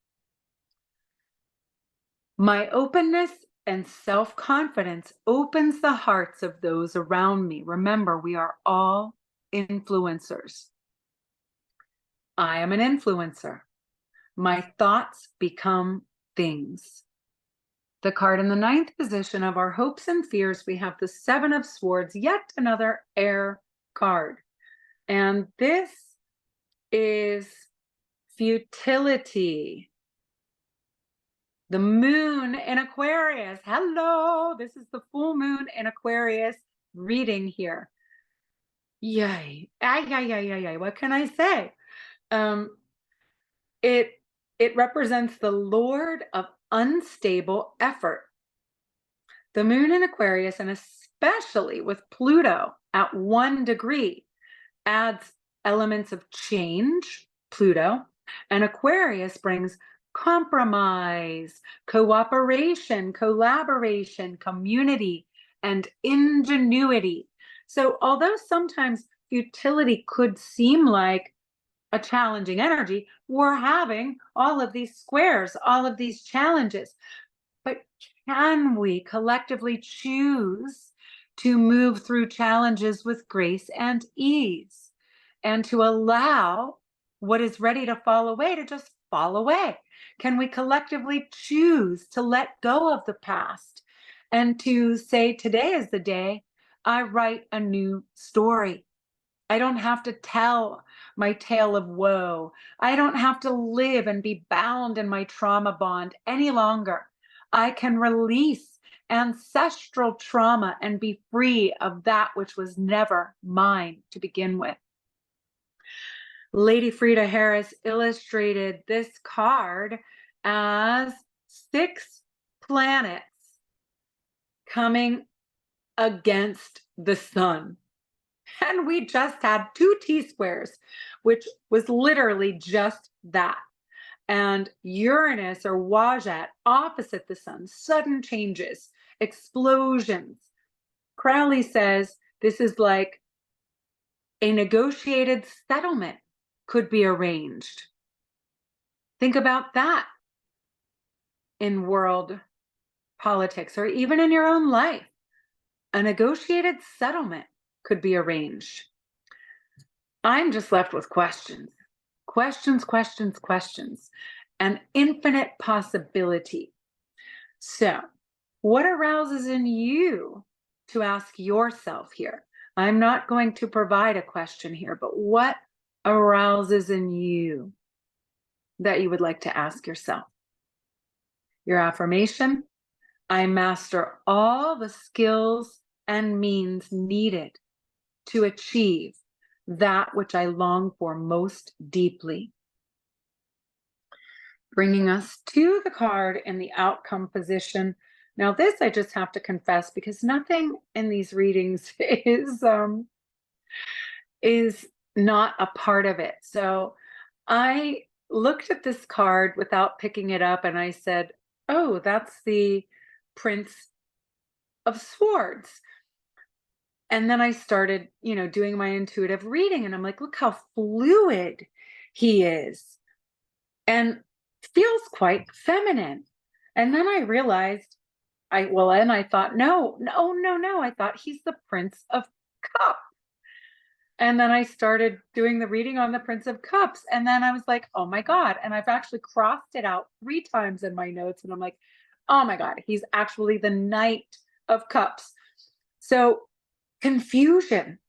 My openness and self-confidence opens the hearts of those around me. Remember, we are all influencers. I am an influencer. My thoughts become things. The card in the ninth position of our hopes and fears, we have the Seven of Swords, yet another air card. And this is futility. The moon in Aquarius. Hello, this is the full moon in Aquarius reading here. Yay. Ay, ay, ay, ay, ay. What can I say? It represents the Lord of unstable effort. The moon in Aquarius, and especially with Pluto at 1 degree, adds elements of change, Pluto, and Aquarius brings compromise, cooperation, collaboration, community, and ingenuity. So although sometimes futility could seem like a challenging energy, we're having all of these squares, all of these challenges. But can we collectively choose to move through challenges with grace and ease, and to allow what is ready to fall away to just fall away? Can we collectively choose to let go of the past and to say, today is the day I write a new story? I don't have to tell my tale of woe. I don't have to live and be bound in my trauma bond any longer. I can release ancestral trauma and be free of that which was never mine to begin with. Lady Frida Harris illustrated this card as 6 planets coming against the sun. And we just had 2 T-squares, which was literally just that. And Uranus, or Wajat, opposite the sun, sudden changes, explosions. Crowley says this is like a negotiated settlement could be arranged. Think about that in world politics, or even in your own life. A negotiated settlement could be arranged. I'm just left with questions, and infinite possibility. So, what arouses in you to ask yourself here? I'm not going to provide a question here, but what arouses in you that you would like to ask yourself? Your affirmation: I master all the skills and means needed to achieve that which I long for most deeply. Bringing us to the card in the outcome position. Now this, I just have to confess, because nothing in these readings is not a part of it. So I looked at this card without picking it up, and I said, oh, that's the Prince of Swords. And then I started, doing my intuitive reading, and I'm like, look how fluid he is. and feels quite feminine. And then I realized, and I thought, no, no, no, no. I thought he's the Prince of Cups. And then I started doing the reading on the Prince of Cups. And then I was like, oh my God. And I've actually crossed it out 3 times in my notes. And I'm like, oh my God, he's actually the Knight of Cups. So confusion,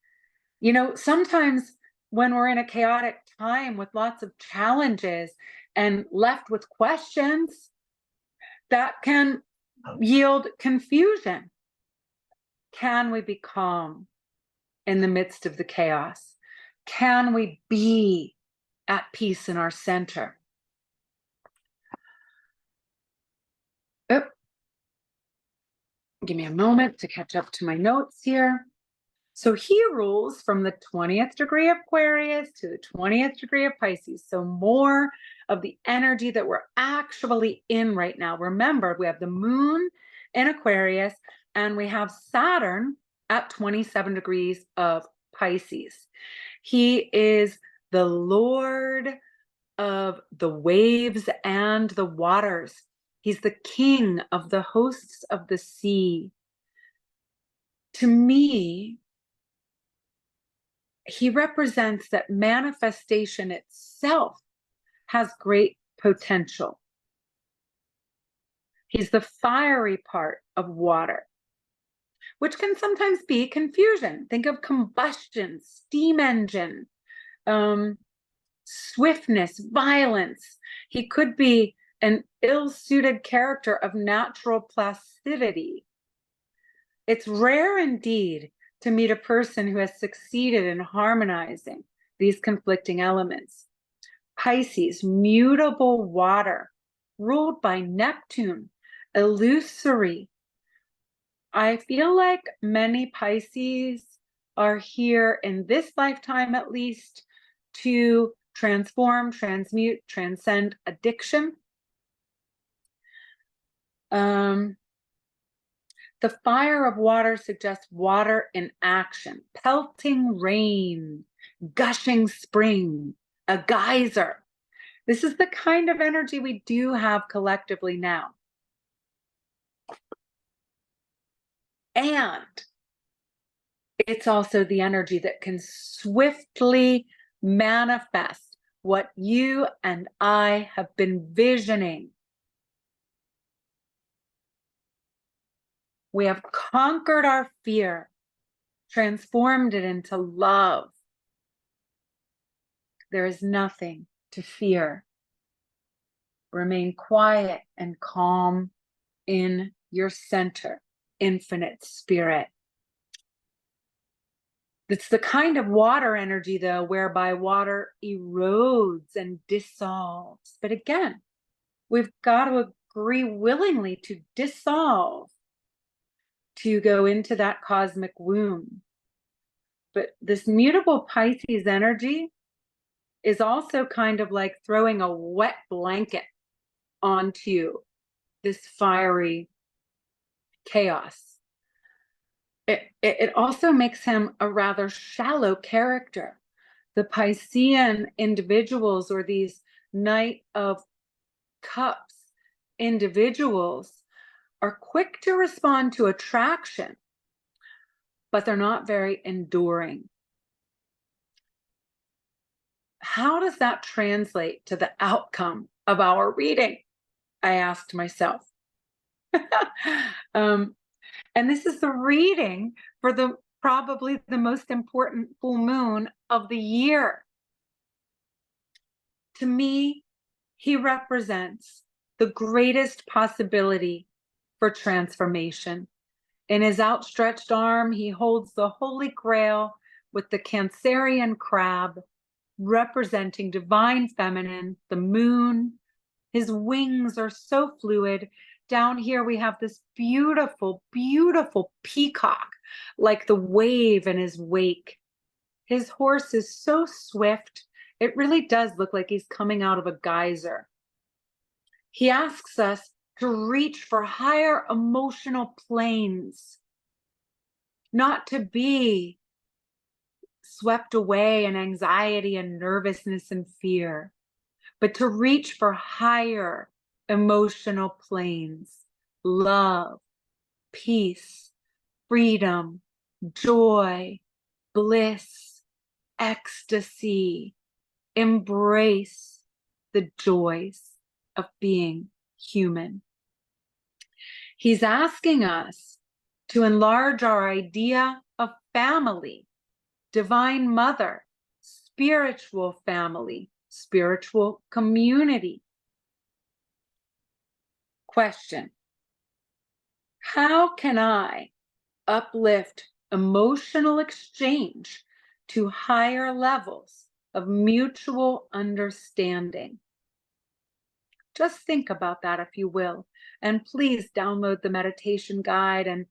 sometimes when we're in a chaotic time with lots of challenges and left with questions, that can yield confusion. Can we be calm in the midst of the chaos? Can we be at peace in our center? Oh, give me a moment to catch up to my notes here. So he rules from the 20th degree of Aquarius to the 20th degree of Pisces. So more of the energy that we're actually in right now. Remember, we have the moon in Aquarius and we have Saturn at 27 degrees of Pisces. He is the Lord of the waves and the waters. He's the king of the hosts of the sea. To me, he represents that manifestation itself has great potential. He's the fiery part of water, which can sometimes be confusion. Think of combustion, steam engine, swiftness, violence. He could be an ill-suited character of natural placidity. It's rare indeed to meet a person who has succeeded in harmonizing these conflicting elements. Pisces, mutable water, ruled by Neptune, illusory. I feel like many Pisces are here in this lifetime, at least, to transform, transmute, transcend addiction. The fire of water suggests water in action, pelting rain, gushing spring, a geyser. This is the kind of energy we do have collectively now. And it's also the energy that can swiftly manifest what you and I have been visioning. We have conquered our fear, transformed it into love. There is nothing to fear. Remain quiet and calm in your center, infinite spirit. It's the kind of water energy, though, whereby water erodes and dissolves. But again, we've got to agree willingly to dissolve, to go into that cosmic womb. But this mutable Pisces energy is also kind of like throwing a wet blanket onto this fiery chaos. It also makes him a rather shallow character. The Piscean individuals, or these Knight of Cups individuals, are quick to respond to attraction, but they're not very enduring. How does that translate to the outcome of our reading? I asked myself. And this is the reading for probably the most important full moon of the year. To me, he represents the greatest possibility for transformation. In his outstretched arm, he holds the Holy Grail with the Cancerian crab, representing divine feminine, the moon. His wings are so fluid. Down here, we have this beautiful, beautiful peacock, like the wave in his wake. His horse is so swift, it really does look like he's coming out of a geyser. He asks us to reach for higher emotional planes, not to be swept away in anxiety and nervousness and fear, but to reach for higher emotional planes, love, peace, freedom, joy, bliss, ecstasy. Embrace the joys of being human. He's asking us to enlarge our idea of family, divine mother, spiritual family, spiritual community. Question: how can I uplift emotional exchange to higher levels of mutual understanding? Just think about that, if you will. And please download the meditation guide and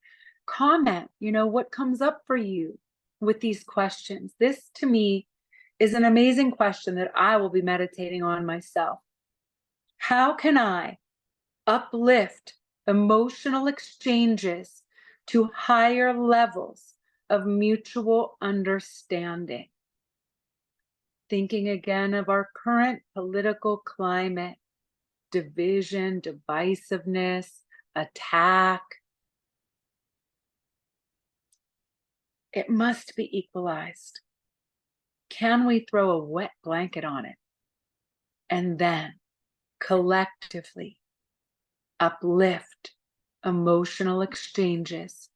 comment, what comes up for you with these questions. This, to me, is an amazing question that I will be meditating on myself. How can I uplift emotional exchanges to higher levels of mutual understanding? Thinking again of our current political climate, division, divisiveness, attack. It must be equalized. Can we throw a wet blanket on it and then collectively uplift emotional exchanges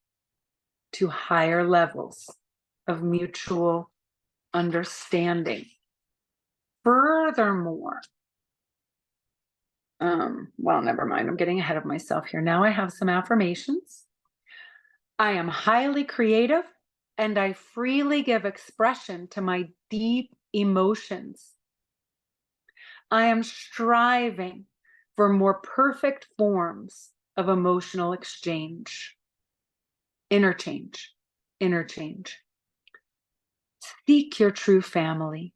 to higher levels of mutual understanding? Furthermore, well, never mind. I'm getting ahead of myself here. Now I have some affirmations. I am highly creative and I freely give expression to my deep emotions. I am striving for more perfect forms of emotional exchange. Interchange. Seek your true family,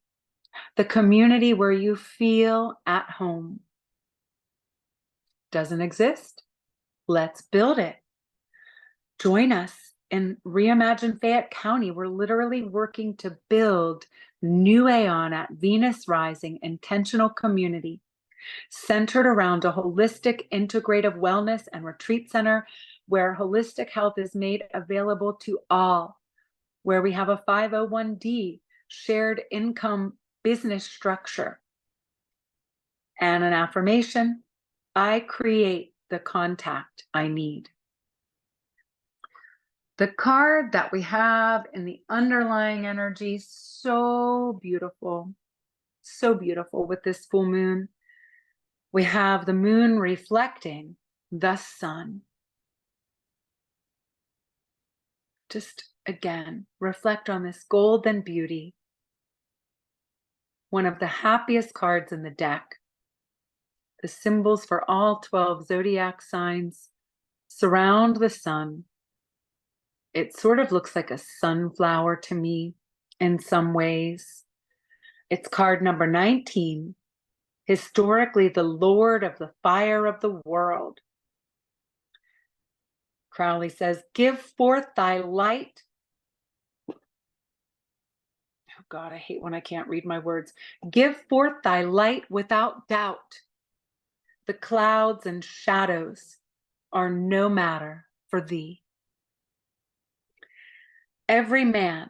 the community where you feel at home. Doesn't exist? Let's build it. Join us in Reimagine Fayette County. We're literally working to build New Aeon at Venus Rising Intentional Community, centered around a holistic integrative wellness and retreat center where holistic health is made available to all, where we have a 501(d) shared income business structure. And an affirmation: I create the contact I need. The card that we have in the underlying energy, so beautiful with this full moon. We have the moon reflecting the sun. Just again, reflect on this golden beauty. One of the happiest cards in the deck. The symbols for all 12 zodiac signs surround the sun. It sort of looks like a sunflower to me in some ways. It's card number 19, historically the Lord of the Fire of the World. Crowley says, give forth thy light. Oh God, I hate when I can't read my words. Give forth thy light without doubt. The clouds and shadows are no matter for thee. Every man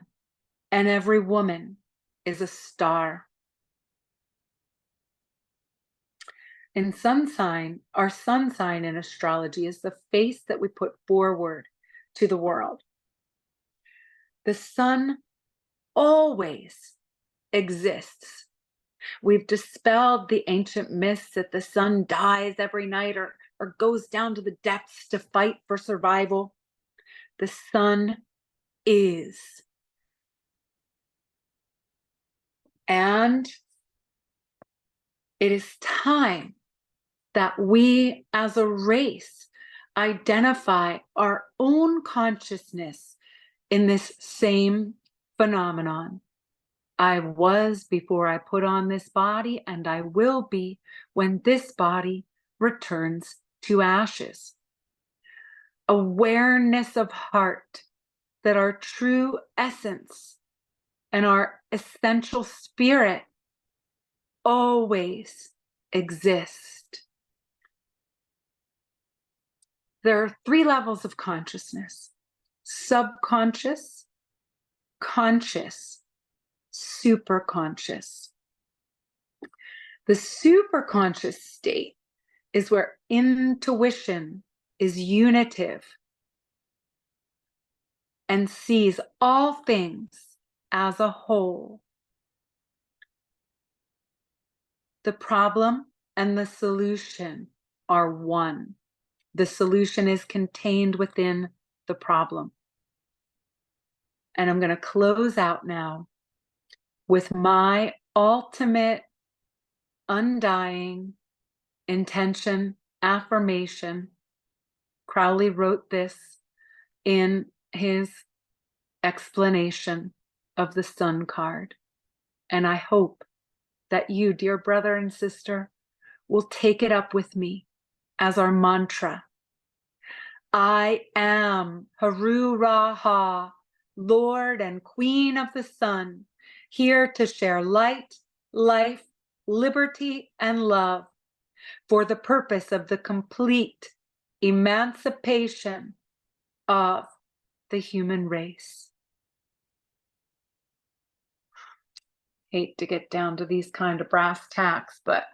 and every woman is a star. In sun sign, our sun sign in astrology is the face that we put forward to the world. The sun always exists. We've dispelled the ancient myths that the sun dies every night or goes down to the depths to fight for survival. The sun is. And it is time that we as a race identify our own consciousness in this same phenomenon. I was before I put on this body, and I will be when this body returns to ashes. Awareness of heart, that our true essence and our essential spirit always exist. There are 3 levels of consciousness: subconscious, conscious, superconscious. The superconscious state is where intuition is unitive and sees all things as a whole. The problem and the solution are one. The solution is contained within the problem. And I'm going to close out now with my ultimate, undying intention, affirmation. Crowley wrote this in his explanation of the Sun card. And I hope that you, dear brother and sister, will take it up with me as our mantra. I am Haru Raha, Lord and Queen of the Sun, here to share light, life, liberty, and love for the purpose of the complete emancipation of the human race. Hate to get down to these kind of brass tacks, but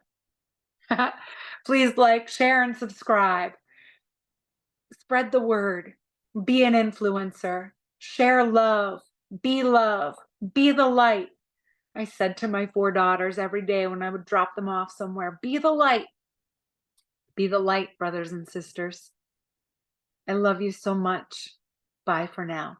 please like, share, and subscribe. Spread the word. Be an influencer. Share love. Be the light. I said to my 4 daughters every day when I would drop them off somewhere, be the light. Be the light, brothers and sisters. I love you so much. Bye for now.